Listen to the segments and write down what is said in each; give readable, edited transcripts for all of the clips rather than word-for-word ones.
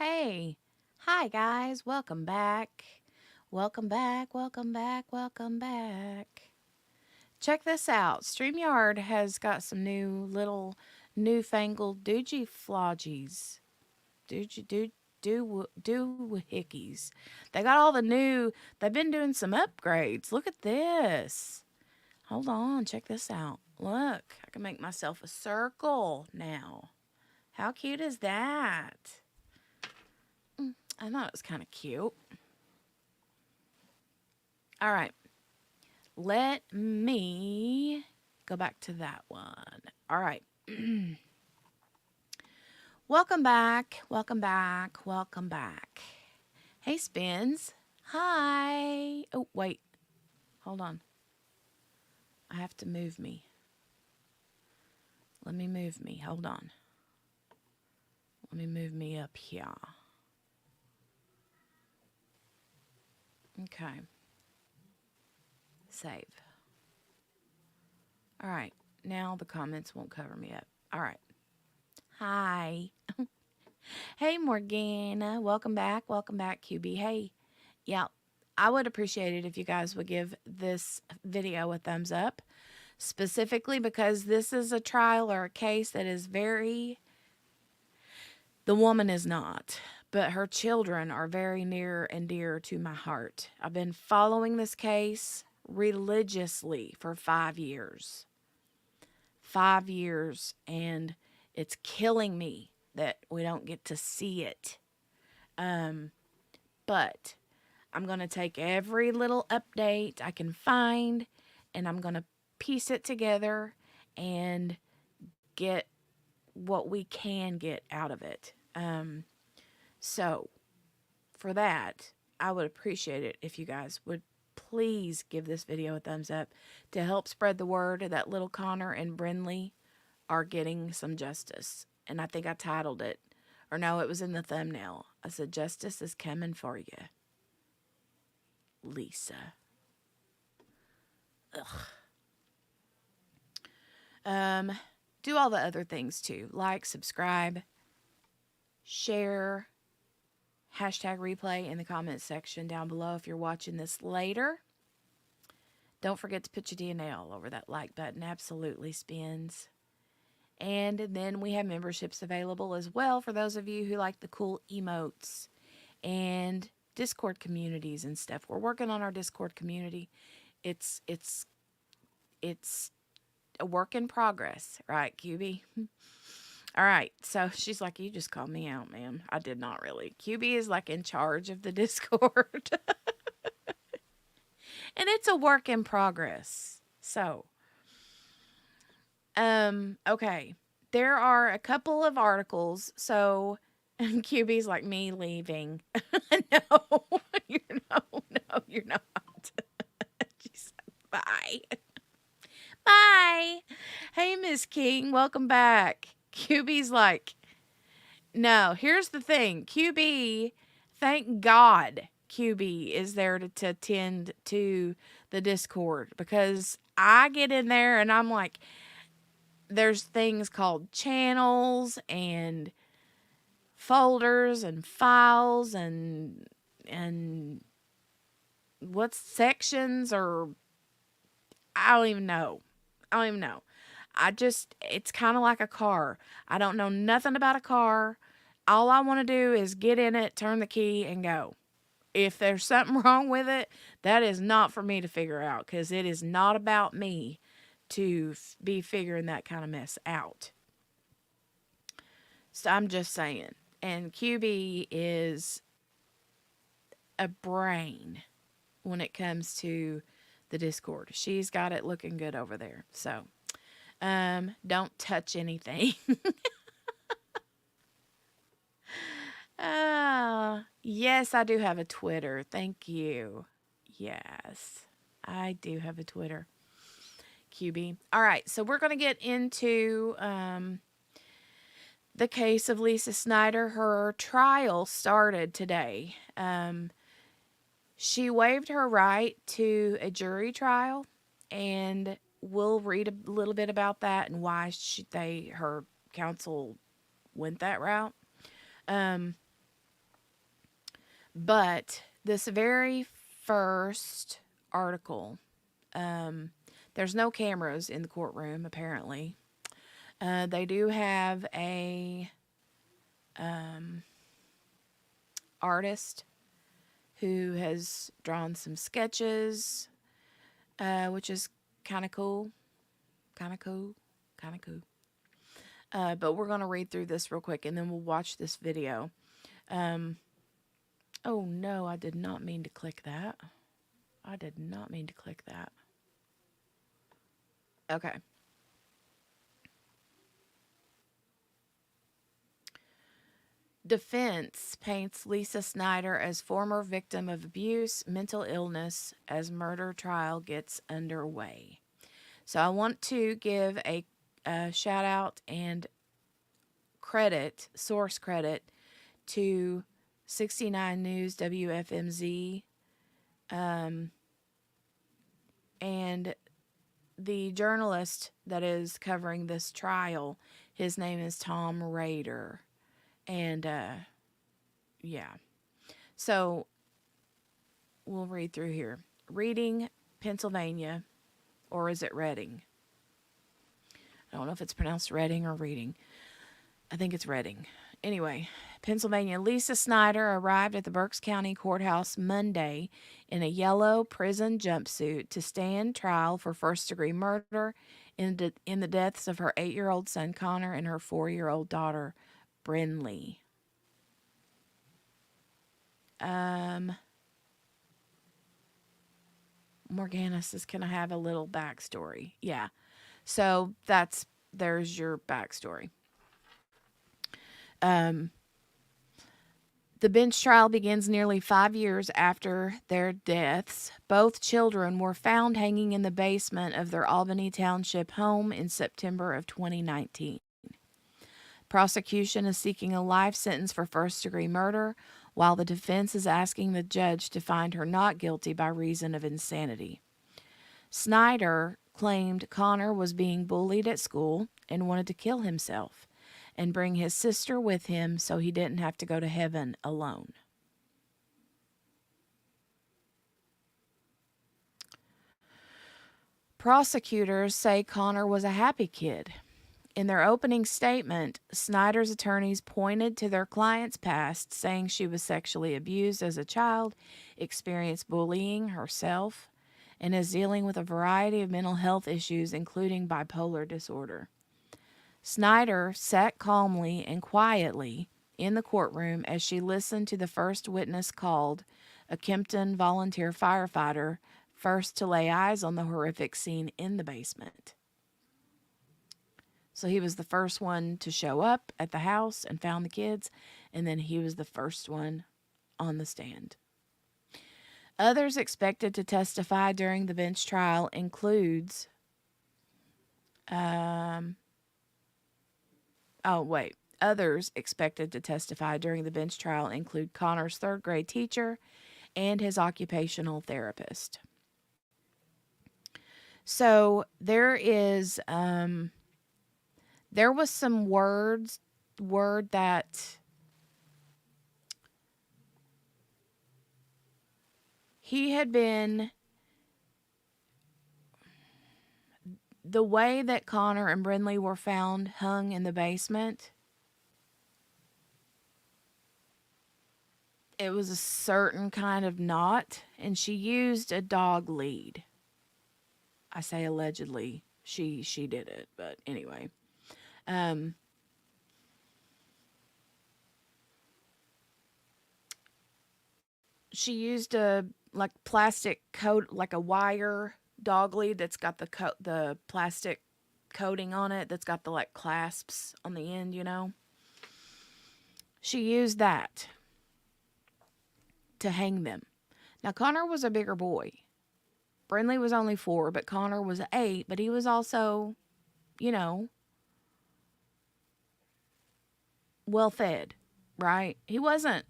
Hey, hi guys, welcome back. Welcome back, welcome back, welcome back. Check this out. StreamYard has got some newfangled doogie floggies. Doohickeys. They got all they've been doing some upgrades. Look at this. Hold on, check this out. Look, I can make myself a circle now. How cute is that? I thought it was kind of cute. All right. Let me go back to that one. All right. Welcome back. Welcome back. Welcome back. Hey, Spins. Hi. Oh, wait. Hold on. I have to move me. Let me move me. Hold on. Let me move me up here. Okay. Save. All right. Now the comments won't cover me up. All right. Hi. Hey, Morgana. Welcome back. Welcome back, QB. Hey. Yeah, I would appreciate it if you guys would give this video a thumbs up, specifically because this is a trial or a case that is the woman is not, but her children are very near and dear to my heart. I've been following this case religiously for 5 years. 5 years, and it's killing me that we don't get to see it. But I'm going to take every little update I can find, and I'm going to piece it together and get what we can get out of it. So, for that, I would appreciate it if you guys would please give this video a thumbs up to help spread the word that little Connor and Brinley are getting some justice. And I think I titled it, or no, it was in the thumbnail. I said, "Justice is coming for you, Lisa." Ugh. Do all the other things too. Like, subscribe, share, hashtag replay in the comments section down below if you're watching this later. Don't forget to put your DNA all over that like button. Absolutely, Spins. And then we have memberships available as well for those of you who like the cool emotes and Discord communities and stuff. We're working on our Discord community. It's a work in progress, right, QB? All right, so she's like, "You just called me out, ma'am." I did not really. QB is like in charge of the Discord. And it's a work in progress. So, okay. There are a couple of articles. So, QB's like, "Me leaving." No, you're not. She said, "Bye." Bye. Hey, Miss King, welcome back. QB's like, "No, here's the thing. QB, thank God QB is there to attend to the Discord, because I get in there and I'm like, there's things called channels and folders and files and what sections, or I don't even know. It's kind of like a car. I don't know nothing about a car. All I want to do is get in it, turn the key, and go. If there's something wrong with it, that is not for me to figure out, because it is not about me to be figuring that kind of mess out. So I'm just saying. And QB is a brain when it comes to the Discord. She's got it looking good over there. So, don't touch anything. Yes, I do have a Twitter. Thank you. Yes, I do have a Twitter. QB. All right, so we're going to get into the case of Lisa Snyder. Her trial started today. She waived her right to a jury trial, and we'll read a little bit about that and why her counsel went that route. But this very first article, um, there's no cameras in the courtroom, apparently. They do have a artist who has drawn some sketches, which is kind of cool, kind of cool, kind of cool. But we're going to read through this real quick and then we'll watch this video. Oh no, I did not mean to click that. I did not mean to click that. Okay. Defense paints Lisa Snyder as former victim of abuse, mental illness, as murder trial gets underway. So I want to give a shout out and credit, source credit, to 69 News WFMZ and the journalist that is covering this trial. His name is Tom Rader. And yeah. So we'll read through here. Reading, Pennsylvania, or is it Reading? I don't know if it's pronounced Reading or Reading. I think it's Reading. Anyway, Pennsylvania. Lisa Snyder arrived at the Berks County Courthouse Monday in a yellow prison jumpsuit to stand trial for first-degree murder in the deaths of her 8-year-old son Connor and her 4-year-old daughter Brinley. Morgana says, "Can I have a little backstory?" Yeah. So there's your backstory. The bench trial begins nearly 5 years after their deaths. Both children were found hanging in the basement of their Albany Township home in September of 2019. Prosecution is seeking a life sentence for first-degree murder, while the defense is asking the judge to find her not guilty by reason of insanity. Snyder claimed Connor was being bullied at school and wanted to kill himself and bring his sister with him so he didn't have to go to heaven alone. Prosecutors say Connor was a happy kid. In their opening statement, Snyder's attorneys pointed to their client's past, saying she was sexually abused as a child, experienced bullying herself, and is dealing with a variety of mental health issues, including bipolar disorder. Snyder sat calmly and quietly in the courtroom as she listened to the first witness called, a Kempton volunteer firefighter, first to lay eyes on the horrific scene in the basement. So he was the first one to show up at the house and found the kids, and then he was the first one on the stand. Others expected to testify during the bench trial includes Others expected to testify during the bench trial include Connor's third-grade teacher and his occupational therapist. So there was some word that he had been, the way that Connor and Brinley were found hung in the basement, it was a certain kind of knot, and she used a dog lead. I say allegedly, she did it, but anyway. She used a plastic coat, like a wire dog lead that's got the plastic coating on it, that's got the clasps on the end, She used that to hang them. Now Connor was a bigger boy. Brinley was only 4, but Connor was 8, but he was also, well fed, right? He wasn't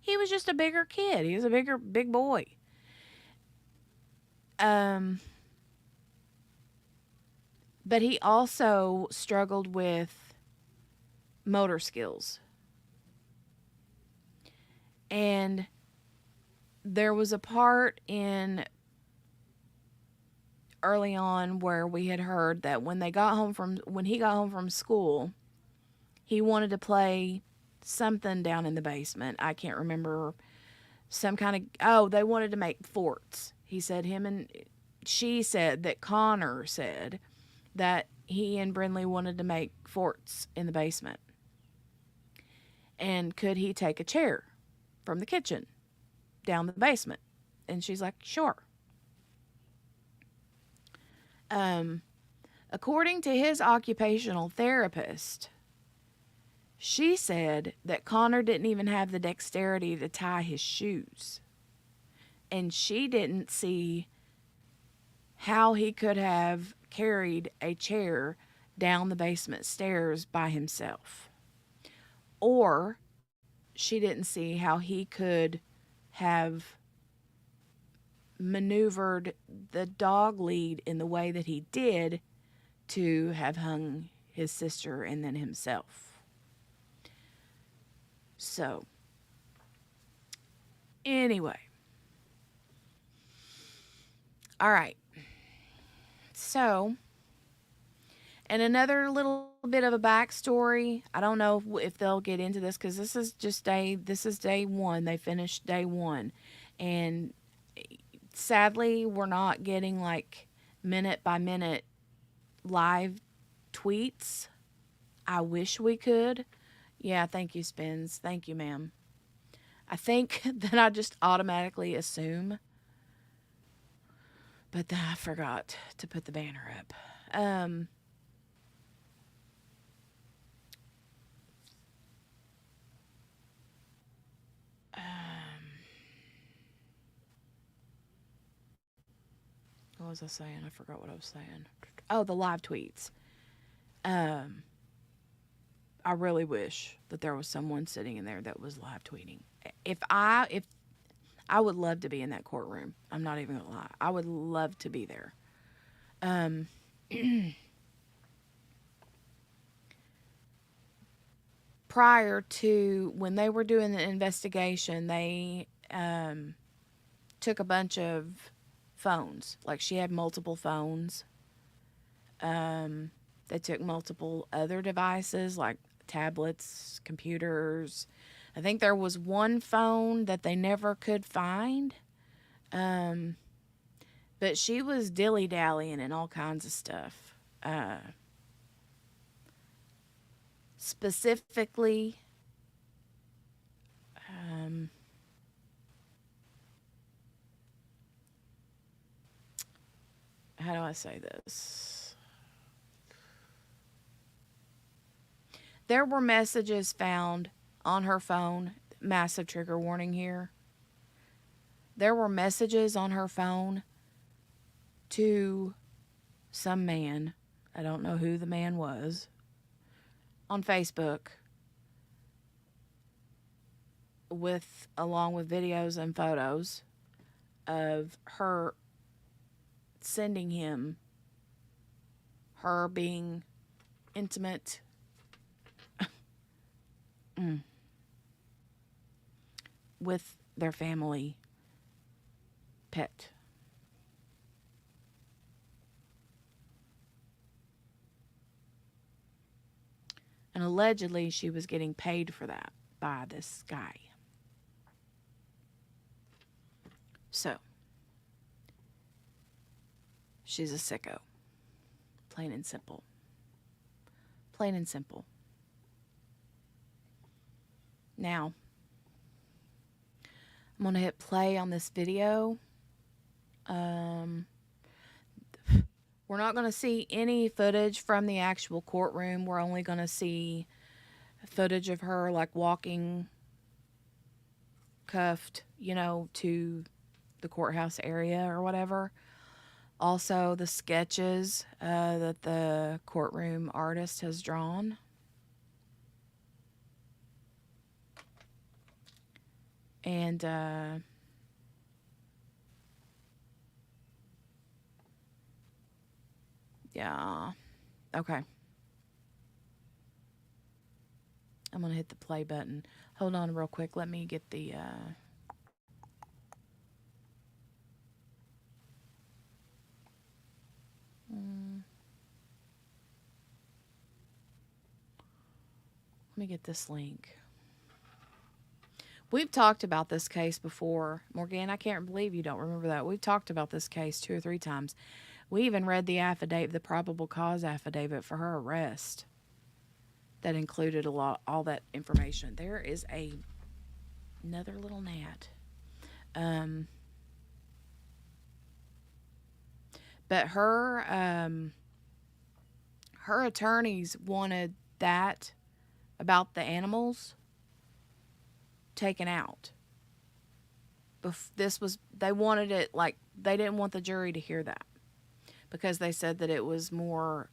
he was just a bigger kid. He was a big boy. But he also struggled with motor skills. And there was a part in early on where we had heard that when he got home from school, he wanted to play something down in the basement. I can't remember, some kind of, oh, they wanted to make forts. He said she said that Connor said that he and Brinley wanted to make forts in the basement. And could he take a chair from the kitchen down the basement? And she's like, sure. According to his occupational therapist, she said that Connor didn't even have the dexterity to tie his shoes. And she didn't see how he could have carried a chair down the basement stairs by himself. Or she didn't see how he could have maneuvered the dog lead in the way that he did to have hung his sister and then himself. So, anyway. All right. So, and another little bit of a backstory. I don't know if they'll get into this because this is day one. They finished day one. And sadly, we're not getting like minute by minute live tweets. I wish we could. Yeah, thank you, Spins. Thank you, ma'am. I think that I just automatically assume. But then I forgot to put the banner up. What was I saying? I forgot what I was saying. Oh, the live tweets. I really wish that there was someone sitting in there that was live tweeting. If I would love to be in that courtroom. I'm not even gonna lie. I would love to be there. Prior to when they were doing the investigation, they took a bunch of phones. Like she had multiple phones. They took multiple other devices like tablets, computers. I think there was one phone that they never could find. But she was dilly-dallying and all kinds of stuff. Specifically, how do I say this? There were messages found on her phone. Massive trigger warning here. There were messages on her phone to some man. I don't know who the man was. On Facebook. Along with videos and photos of her sending him, her being intimate with their family pet. And allegedly she was getting paid for that by this guy. So, she's a sicko. Plain and simple. Plain and simple. Now, I'm going to hit play on this video. We're not going to see any footage from the actual courtroom. We're only going to see footage of her like walking cuffed, to the courthouse area or whatever. Also, the sketches that the courtroom artist has drawn. And, yeah. Okay. I'm going to hit the play button. Hold on real quick. Let me get the... Let me get this link. We've talked about this case before. Morgan, I can't believe you don't remember that. We've talked about this case 2 or 3 times. We even read the affidavit, the probable cause affidavit for her arrest. That included all that information. There is another little gnat. But her attorneys wanted that about the animals taken out. They wanted it, like, they didn't want the jury to hear that because they said that it was more,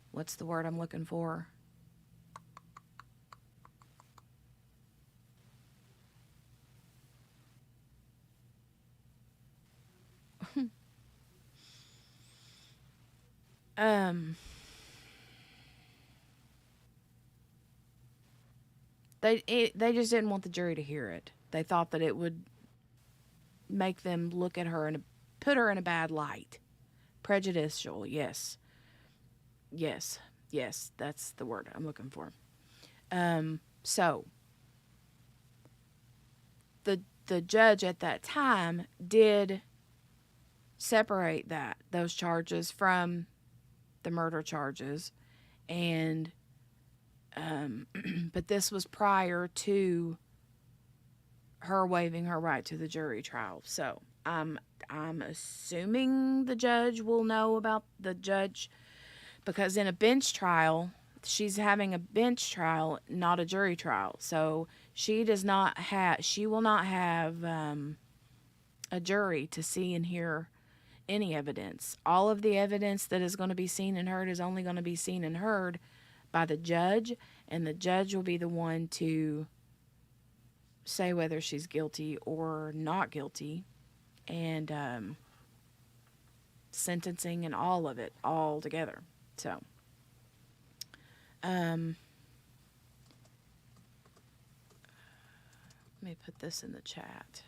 what's the word I'm looking for? They just didn't want the jury to hear it. They thought that it would make them look at her and put her in a bad light. Prejudicial, yes. Yes, that's the word I'm looking for. So the judge at that time did separate those charges from the murder charges, and but this was prior to her waiving her right to the jury trial. So I'm assuming the judge will know about the judge, because in a bench trial, she's having a bench trial, not a jury trial. So she will not have a jury to see and hear any evidence. All of the evidence that is going to be seen and heard is only going to be seen and heard by the judge, and the judge will be the one to say whether she's guilty or not guilty, and sentencing and all of it all together. So let me put this in the chat.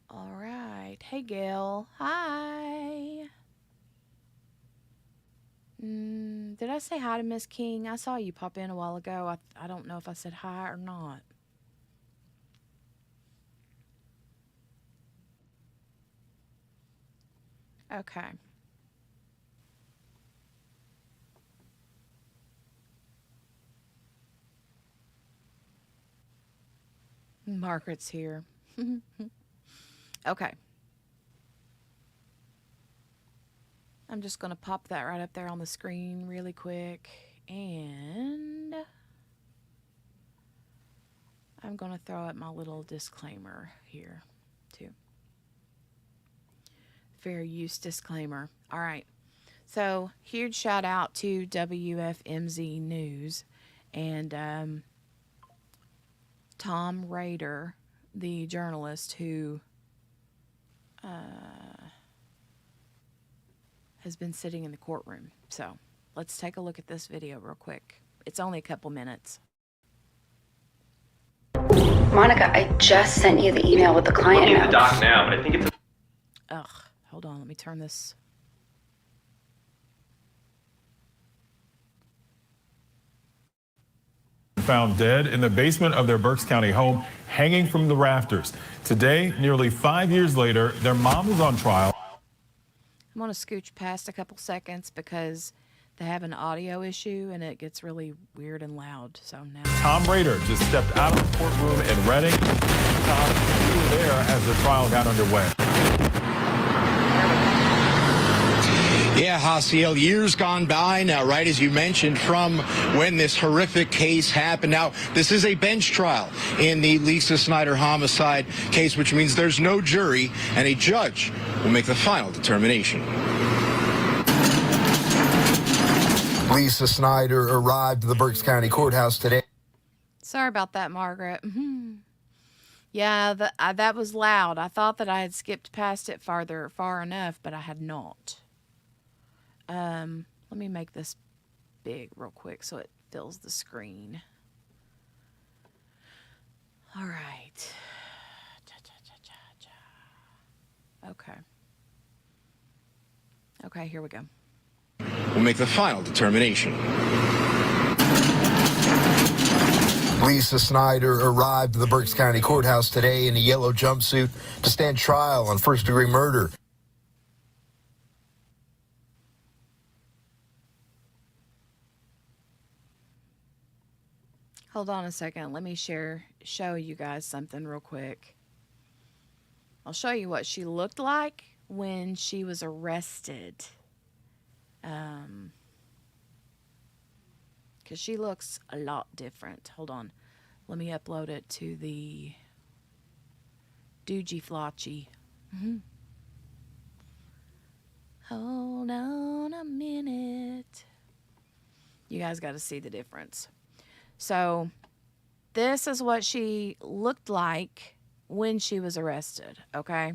All right. Hey, Gail. Hi. Did I say hi to Miss King? I saw you pop in a while ago. I don't know if I said hi or not. Okay. Margaret's here. Okay. I'm just going to pop that right up there on the screen really quick. And I'm going to throw up my little disclaimer here, too. Fair use disclaimer. All right. So, huge shout out to WFMZ News and Tom Rader, the journalist who has been sitting in the courtroom. So let's take a look at this video real quick. It's only a couple minutes. Monica, I just sent you the email with the client I'm looking notes. at the doc now, but I think it's... Ugh, hold on. Let me turn this. Found dead in the basement of their Berks County home, hanging from the rafters. Today, nearly 5 years later, their mom is on trial. I'm going to scooch past a couple seconds because they have an audio issue and it gets really weird and loud. So now Tom Rader just stepped out of the courtroom in Reading. Tom, you were there as the trial got underway. Yeah, Hasiel, years gone by now, right, as you mentioned, from when this horrific case happened. Now, this is a bench trial in the Lisa Snyder homicide case, which means there's no jury, and a judge will make the final determination. Lisa Snyder arrived at the Berks County Courthouse today. sorry about that, Margaret. Yeah, that was loud. I thought that I had skipped past it far enough, but I had not. Let me make this big real quick so it fills the screen. All right. Okay. Okay, here we go. We'll make the final determination. Lisa Snyder arrived at the Berks County Courthouse today in a yellow jumpsuit to stand trial on first-degree murder. Hold on a second. Let me show you guys something real quick. I'll show you what she looked like when she was arrested. Because she looks a lot different. Hold on. Let me upload it to the Doogie Flotchy. Hold on a minute. You guys got to see the difference. So, this is what she looked like when she was arrested, okay?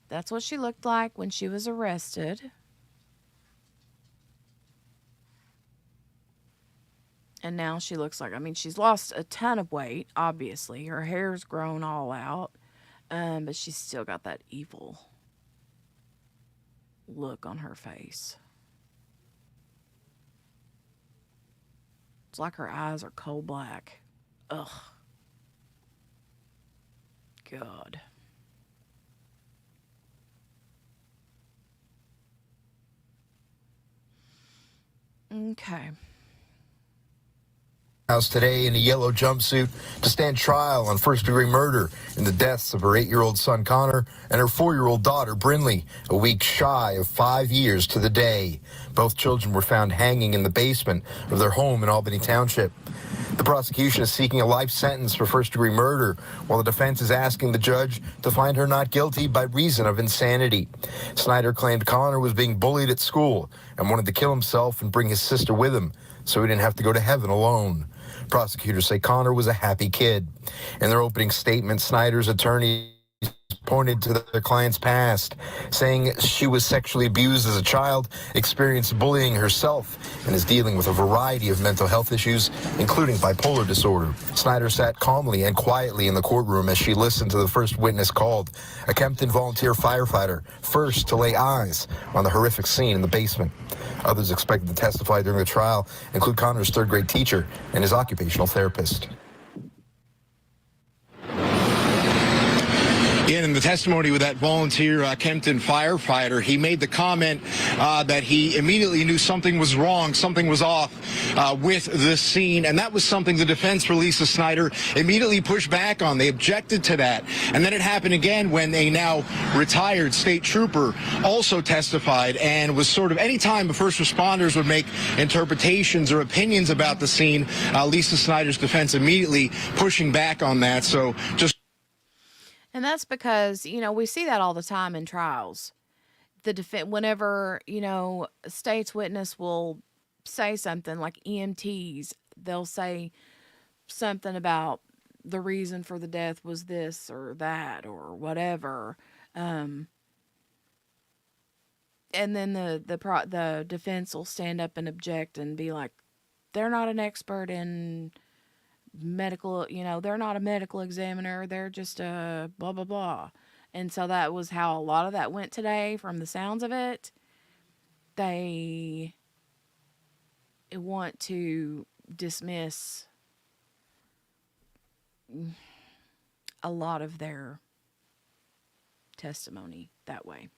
That's what she looked like when she was arrested. And now she looks like, I mean, she's lost a ton of weight, obviously. Her hair's grown all out. But she's still got that evil look on her face. It's like her eyes are coal black. Ugh. God. Okay. House today in a yellow jumpsuit to stand trial on first-degree murder in the deaths of her 8-year-old son Connor and her 4-year-old daughter Brinley, a week shy of 5 years to the day. Both children were found hanging in the basement of their home in Albany Township. The prosecution is seeking a life sentence for first-degree murder, while the defense is asking the judge to find her not guilty by reason of insanity. Snyder claimed Connor was being bullied at school and wanted to kill himself and bring his sister with him so he didn't have to go to heaven alone. Prosecutors say Connor was a happy kid. In their opening statement, Snyder's attorney pointed to their client's past, saying she was sexually abused as a child, experienced bullying herself, and is dealing with a variety of mental health issues, including bipolar disorder. Snyder sat calmly and quietly in the courtroom as she listened to the first witness called, a Kempton volunteer firefighter, first to lay eyes on the horrific scene in the basement. Others expected to testify during the trial include Connor's third-grade teacher and his occupational therapist. In the testimony with that volunteer Kempton firefighter, he made the comment that he immediately knew something was wrong, something was off with this scene, and that was something the defense for Lisa Snyder immediately pushed back on. They objected to that, and then it happened again when a now retired state trooper also testified and was sort of, anytime the first responders would make interpretations or opinions about the scene, Lisa Snyder's defense immediately pushing back on that. So just. And that's because, you know, we see that all the time in trials. Whenever, you know, a state's witness will say something like EMTs, they'll say something about the reason for the death was this or that or whatever. And then the defense will stand up and object and be like, they're not an expert in medical, you know, they're not a medical examiner, they're just a blah blah blah. And so that was how a lot of that went today, from the sounds of it. They want to dismiss a lot of their testimony that way.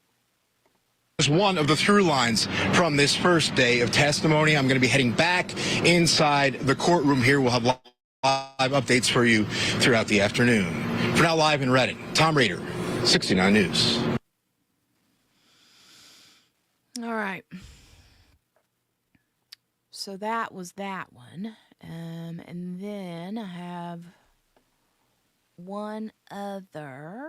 Just one of the through lines from this first day of testimony. I'm going to be heading back inside the courtroom here. We'll have live updates for you throughout the afternoon. For now, live in Reading, Tom Rader, 69 News. All right. So that was that one. And then I have one other.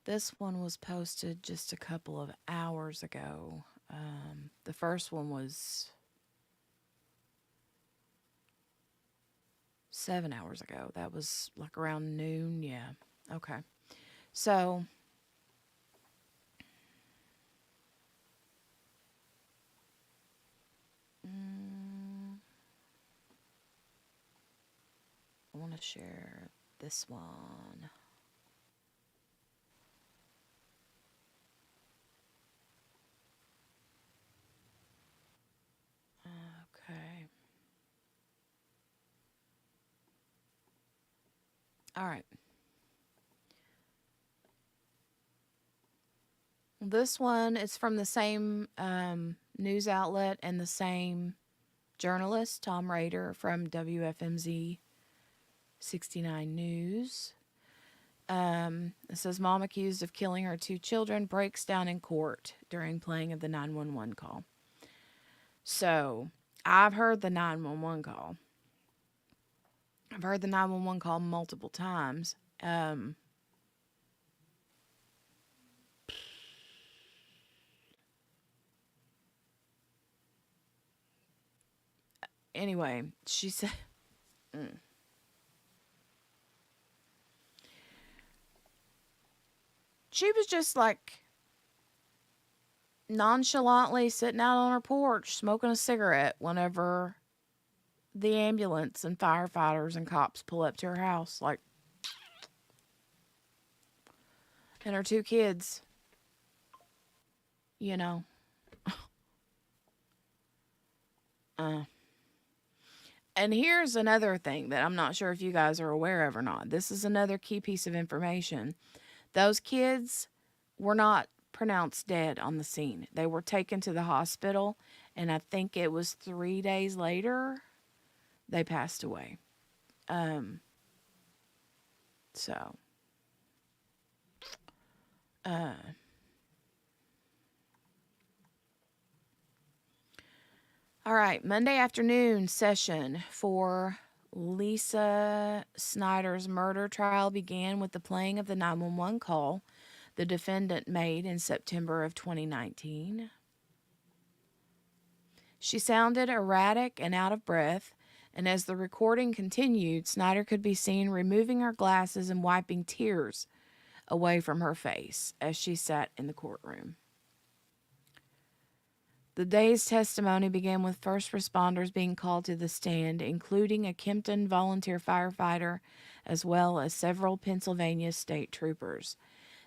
This one was posted just a couple of hours ago. The first one was 7 hours ago. That was like around noon. Yeah. Okay. So, I want to share this one. Okay. All right. This one is from the same news outlet and the same journalist, Tom Rader from WFMZ 69 News. It says mom accused of killing her 2 children breaks down in court during playing of the 911 call. So I've heard the 911 call. I've heard the 911 call multiple times. Anyway, she said, she was just like nonchalantly sitting out on her porch smoking a cigarette whenever the ambulance and firefighters and cops pull up to her house, like, and her 2 kids, you know. And here's another thing that I'm not sure if you guys are aware of or not. This is another key piece of information. Those kids were not pronounced dead on the scene. They were taken to the hospital, and I think it was 3 days later they passed away. So, all right, Monday afternoon session for Lisa Snyder's murder trial began with the playing of the 911 call the defendant made in September of 2019. She sounded erratic and out of breath, and as the recording continued, Snyder could be seen removing her glasses and wiping tears away from her face as she sat in the courtroom. The day's testimony began with first responders being called to the stand, including a Kempton volunteer firefighter as well as several Pennsylvania state troopers.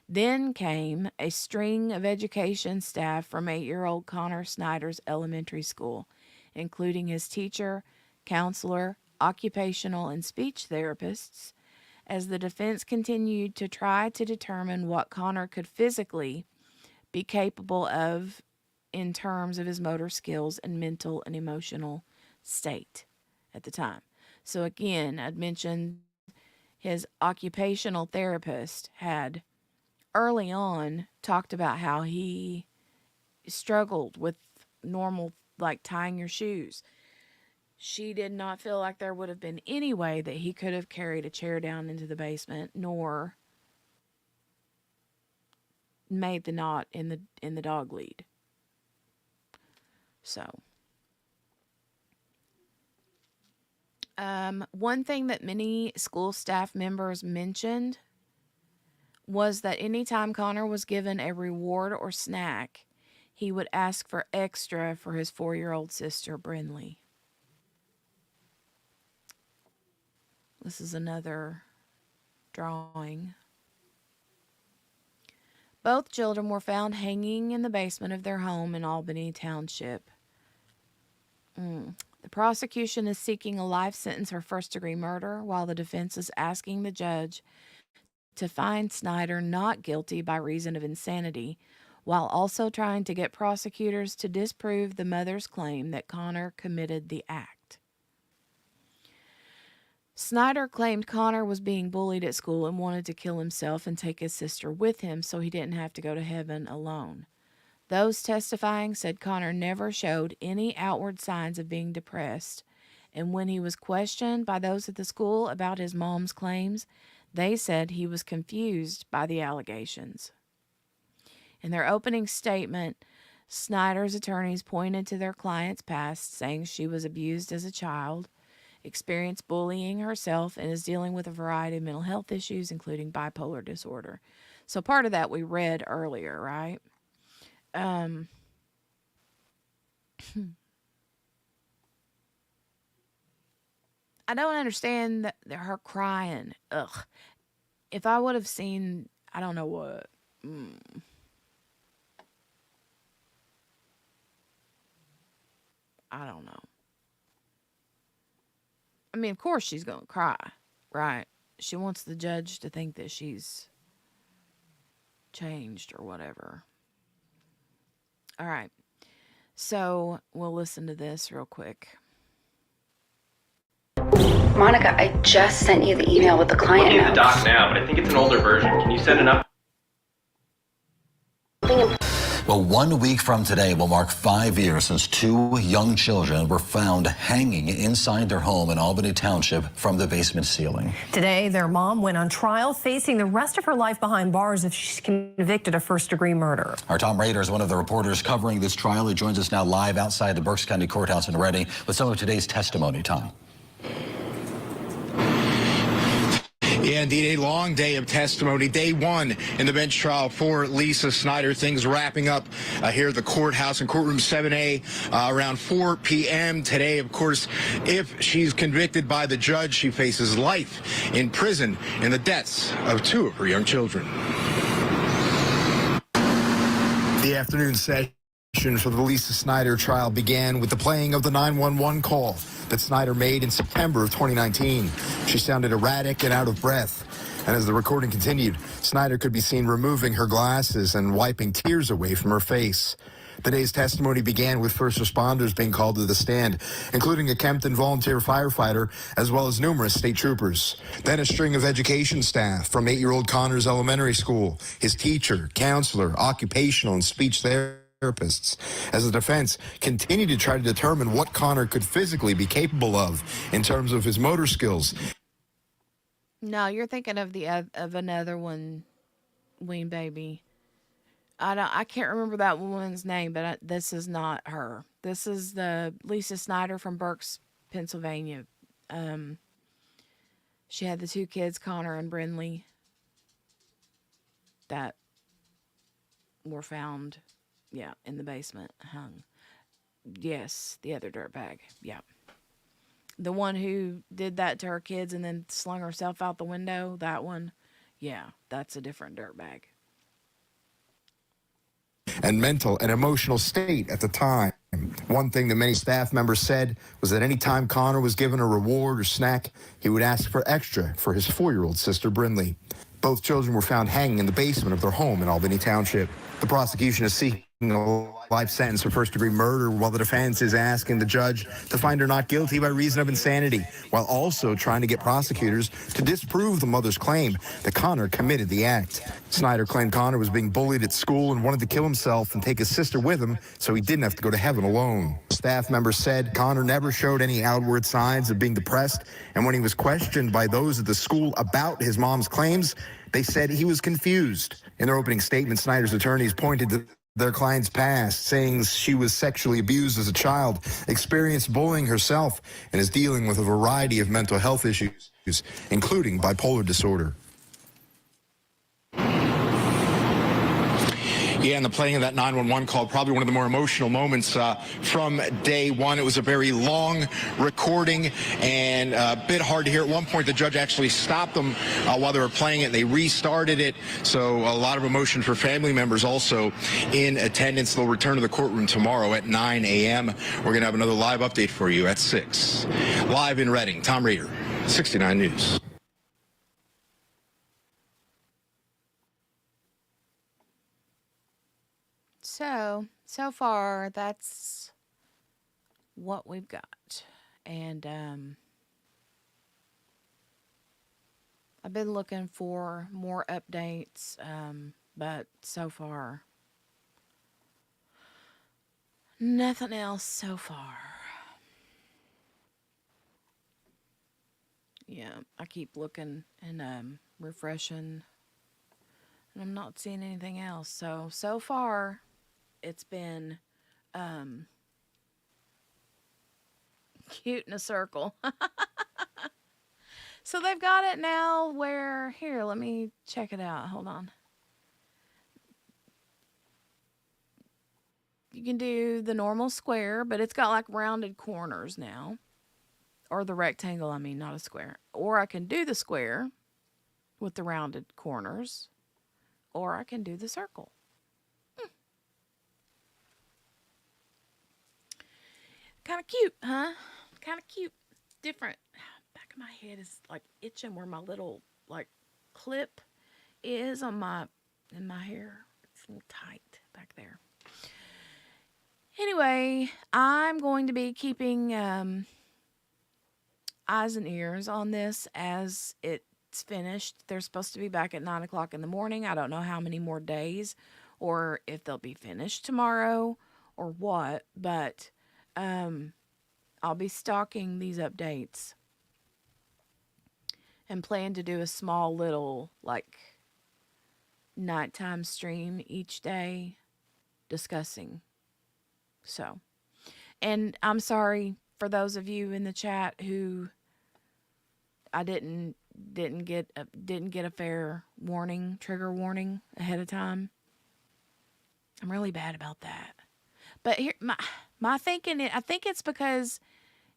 Then came a string of education staff from 8-year-old Connor Snyder's elementary school, including his teacher, counselor, occupational and speech therapists, as the defense continued to try to determine what Connor could physically be capable of in terms of his motor skills and mental and emotional state at the time. So again, I'd mentioned his occupational therapist had early on talked about how he struggled with normal, like tying your shoes. She did not feel like there would have been any way that he could have carried a chair down into the basement, nor made the knot in the dog lead. So, one thing that many school staff members mentioned was that anytime Connor was given a reward or snack, he would ask for extra for his 4-year-old sister, Brinley. This is another drawing. Both children were found hanging in the basement of their home in Albany Township. The prosecution is seeking a life sentence for first-degree murder, while the defense is asking the judge to find Snyder not guilty by reason of insanity, while also trying to get prosecutors to disprove the mother's claim that Connor committed the act. Snyder claimed Connor was being bullied at school and wanted to kill himself and take his sister with him so he didn't have to go to heaven alone. Those testifying said Connor never showed any outward signs of being depressed, and when he was questioned by those at the school about his mom's claims, they said he was confused by the allegations. In their opening statement, Snyder's attorneys pointed to their client's past, saying she was abused as a child, experienced bullying herself, and is dealing with a variety of mental health issues, including bipolar disorder. So part of that we read earlier, right? I don't understand her crying. Ugh. If I would have seen, I don't know what. I don't know. I mean, of course she's going to cry, right? She wants the judge to think that she's changed or whatever. All right. So we'll listen to this real quick. Monica, I just sent you the email with the client Looking at the notes. doc now, but I think it's an older version. Can you send an up? Well, 1 week from today will mark 5 years since 2 young children were found hanging inside their home in Albany Township from the basement ceiling. Today, their mom went on trial, facing the rest of her life behind bars if she's convicted of first-degree murder. Our Tom Rader is one of the reporters covering this trial. He joins us now live outside the Berks County Courthouse in Reading with some of today's testimony. Tom. Yeah, indeed, a long day of testimony. Day one in the bench trial for Lisa Snyder. Things wrapping up here at the courthouse in courtroom 7A around 4 p.m. today. Of course, if she's convicted by the judge, she faces life in prison in the deaths of 2 of her young children. The afternoon session for the Lisa Snyder trial began with the playing of the 911 call that Snyder made in September of 2019. She sounded erratic and out of breath. And as the recording continued, Snyder could be seen removing her glasses and wiping tears away from her face. The day's testimony began with first responders being called to the stand, including a Kempton volunteer firefighter, as well as numerous state troopers. Then a string of education staff from 8-year-old Connors Elementary School, his teacher, counselor, occupational and speech therapists, as the defense continued to try to determine what Connor could physically be capable of in terms of his motor skills. No, you're thinking of of another one, Ween Baby. I can't remember that woman's name, but this is not her. This is the Lisa Snyder from Berks, Pennsylvania. She had the 2 kids, Connor and Brinley, that were found, in the basement, hung. Yes, the other dirtbag. Yeah. The one who did that to her kids and then slung herself out the window, that one, that's a different dirtbag. And mental and emotional state at the time. One thing that many staff members said was that any time Connor was given a reward or snack, he would ask for extra for his 4-year-old sister, Brinley. Both children were found hanging in the basement of their home in Albany Township. The prosecution is seeking a life sentence for first-degree murder, while the defense is asking the judge to find her not guilty by reason of insanity, while also trying to get prosecutors to disprove the mother's claim that Connor committed the act. Snyder claimed Connor was being bullied at school and wanted to kill himself and take his sister with him so he didn't have to go to heaven alone. Staff members said Connor never showed any outward signs of being depressed, and when he was questioned by those at the school about his mom's claims, they said he was confused. In their opening statement, Snyder's attorneys pointed to their client's past, saying she was sexually abused as a child, experienced bullying herself, and is dealing with a variety of mental health issues, including bipolar disorder. Yeah, and the playing of that 911 call, probably one of the more emotional moments from day one. It was a very long recording and a bit hard to hear. At one point, the judge actually stopped them while they were playing it. They restarted it, so a lot of emotion for family members also in attendance. They'll return to the courtroom tomorrow at 9 a.m. We're going to have another live update for you at 6. Live in Reading, Tom Rader, 69 News. So far, that's what we've got. And I've been looking for more updates, but so far, nothing else so far. Yeah, I keep looking and refreshing, and I'm not seeing anything else. So far, it's been cute in a circle. So they've got it now where, here, let me check it out. Hold on. You can do the normal square, but it's got like rounded corners now. Or the rectangle, I mean, not a square. Or I can do the square with the rounded corners. Or I can do the circle. Kind of cute, huh? Kind of cute. Different. Back of my head is like itching where my little like clip is on in my hair. It's a little tight back there. Anyway, I'm going to be keeping eyes and ears on this as it's finished. They're supposed to be back at 9 o'clock in the morning. I don't know how many more days or if they'll be finished tomorrow or what, but I'll be stalking these updates and plan to do a small little like nighttime stream each day discussing. So, and I'm sorry for those of you in the chat who I didn't get a fair warning, trigger warning ahead of time. I'm really bad about that. But here, my thinking, I think it's because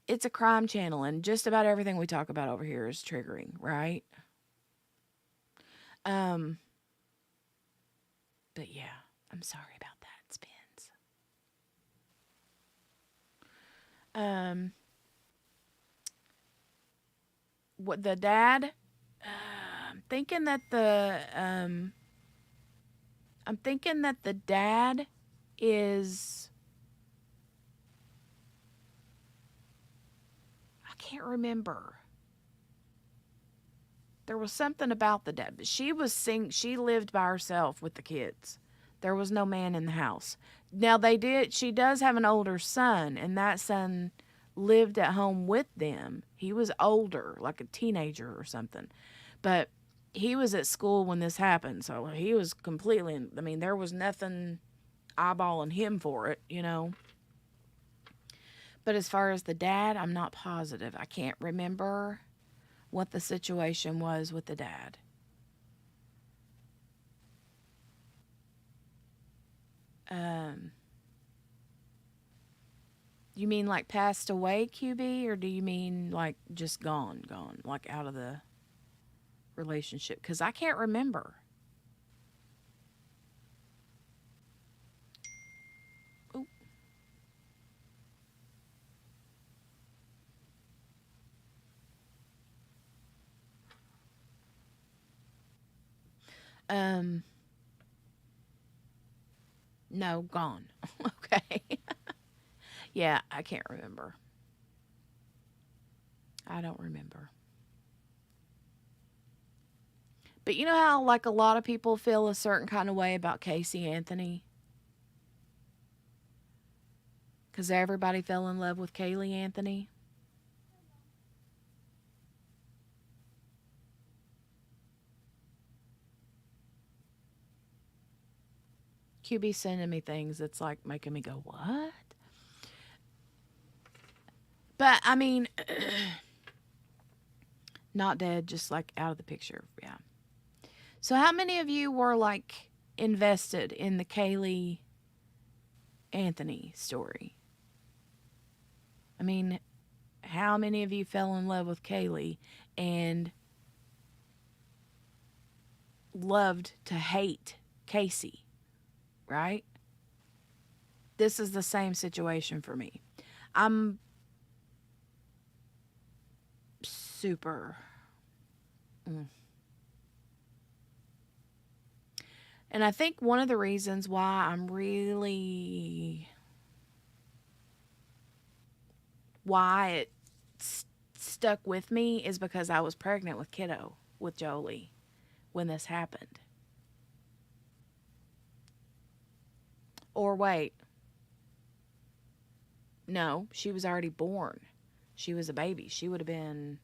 it's a crime channel, and just about everything we talk about over here is triggering, right? But yeah, I'm sorry about that, Spins. What the dad? I'm thinking that the dad is. I can't remember. There was something about the dad, but she lived by herself with the kids. There was no man in the house. Now she does have an older son, and that son lived at home with them. He was older, like a teenager or something. But he was at school when this happened, so he was completely, I mean, there was nothing eyeballing him for it, you know. But as far as the dad, I'm not positive. I can't remember what the situation was with the dad. You mean like passed away, QB, or do you mean like just gone, like out of the relationship? Because I can't remember. Ooh. No, gone. Okay. Yeah, I can't remember. I don't remember. But you know how, like, a lot of people feel a certain kind of way about Casey Anthony? Because everybody fell in love with Kaylee Anthony? QB sending me things that's, like, making me go, what? But, I mean, not dead, just, like, out of the picture. Yeah. So how many of you were, like, invested in the Kaylee Anthony story? I mean, how many of you fell in love with Kaylee and loved to hate Casey, right? This is the same situation for me. I'm super... And I think one of the reasons why I'm really... why it stuck with me is because I was pregnant with Kiddo, with Jolie, when this happened. Or wait. No, she was already born. She was a baby. She would have been...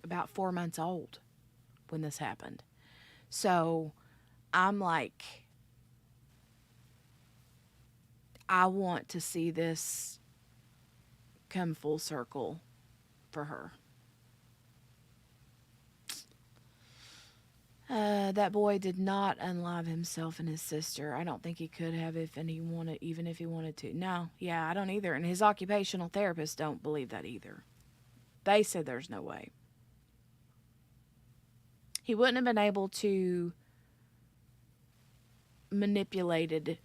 about 4 months old when this happened. So I'm like, I want to see this come full circle for her. That boy did not unalive himself and his sister. I don't think he could have even if he wanted to. No, yeah, I don't either. And his occupational therapists don't believe that either. They said there's no way. He wouldn't have been able to manipulated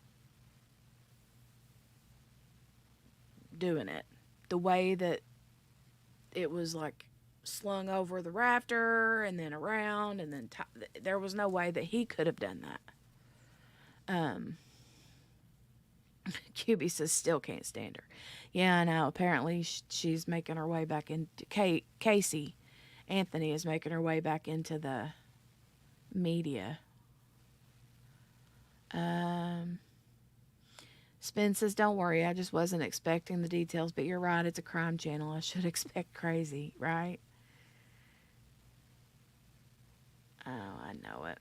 doing it the way that it was like slung over the rafter and then around and then there was no way that he could have done that. QB says still can't stand her. Yeah, I know. Apparently she's making her way back into Casey Anthony is making her way back into the media. Spin says, don't worry, I just wasn't expecting the details, but you're right, it's a crime channel. I should expect crazy, right? Oh, I know it.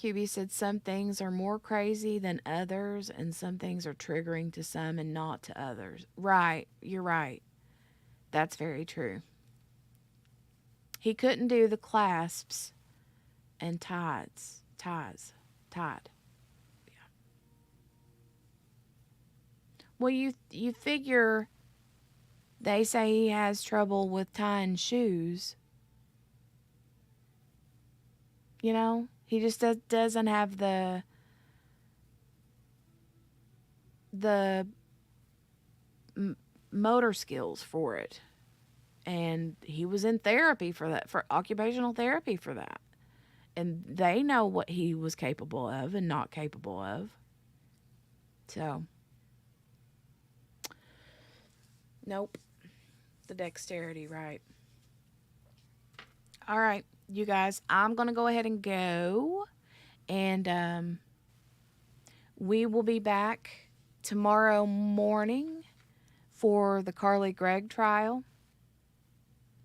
QB said some things are more crazy than others, and some things are triggering to some and not to others. Right, you're right. That's very true. He couldn't do the clasps and ties. Yeah. Well, you figure they say he has trouble with tying shoes. You know, he just doesn't have the motor skills for it. And he was in therapy for that, for occupational therapy for that. And they know what he was capable of and not capable of. So, nope. The dexterity, right. All right, you guys, I'm going to go ahead and go. And we will be back tomorrow morning for the Carly Gregg trial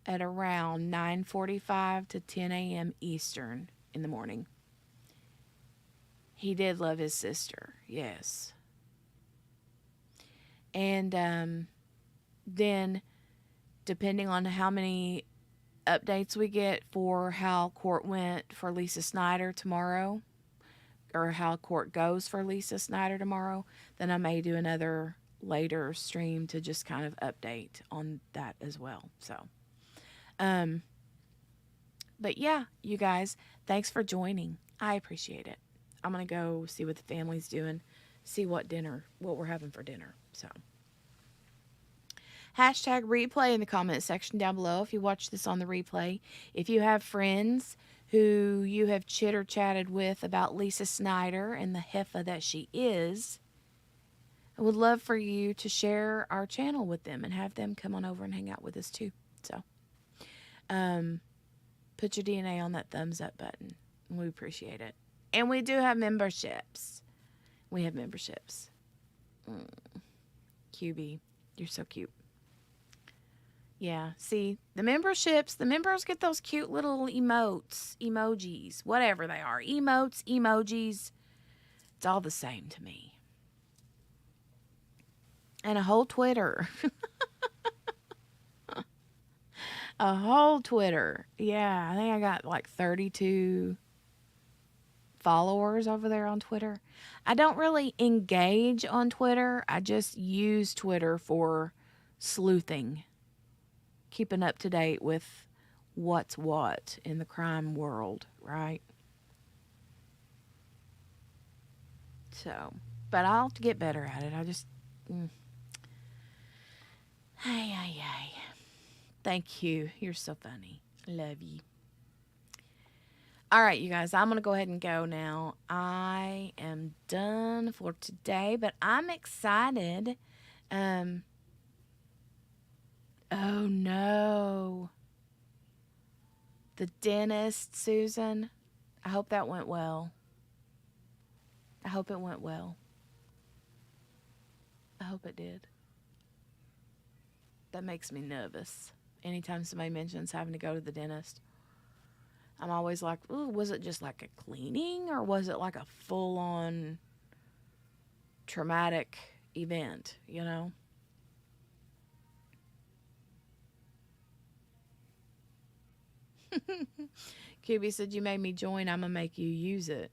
at around 9:45 to 10 a.m. Eastern in the morning. He did love his sister, yes. And then, depending on how many updates we get for how court went for Lisa Snyder tomorrow, or how court goes for Lisa Snyder tomorrow, then I may do another later stream to just kind of update on that as well. So, but yeah, you guys, thanks for joining. I appreciate it. I'm going to go see what the family's doing, see what we're having for dinner. So, hashtag replay in the comment section down below if you watch this on the replay. If you have friends who you have chitter-chatted with about Lisa Snyder and the heifer that she is, I would love for you to share our channel with them and have them come on over and hang out with us too. So, put your DNA on that thumbs up button. We appreciate it. And we do have memberships. We have memberships. QB, you're so cute. Yeah, see, the members get those cute little emojis, whatever they are. Emotes, emojis. It's all the same to me. And a whole Twitter. A whole Twitter. Yeah, I think I got like 32 followers over there on Twitter. I don't really engage on Twitter. I just use Twitter for sleuthing. Keeping up to date with what's what in the crime world, right? So, but I'll have to get better at it. I just... Hey. Thank you. You're so funny. Love you. All right, you guys, I'm going to go ahead and go now. I am done for today, but I'm excited. Oh, no. The dentist, Susan. I hope that went well. I hope it went well. I hope it did. That makes me nervous. Anytime somebody mentions having to go to the dentist, I'm always like, ooh, was it just like a cleaning or was it like a full-on traumatic event, you know? QB said, you made me join. I'm going to make you use it.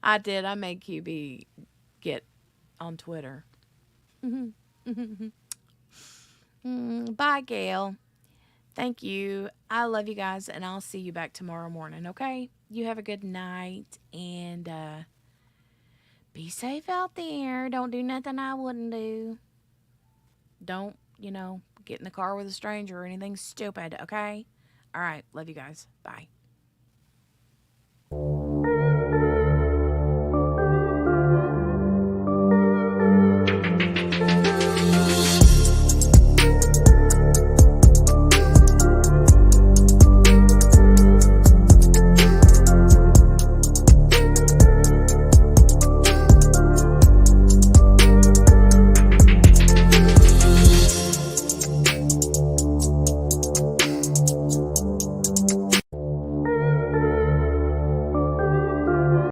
I did. I made QB get on Twitter. Bye, Gail. Thank you. I love you guys, and I'll see you back tomorrow morning, okay? You have a good night, and be safe out there. Don't do nothing I wouldn't do. Don't, get in the car with a stranger or anything stupid, okay? All right. Love you guys. Bye.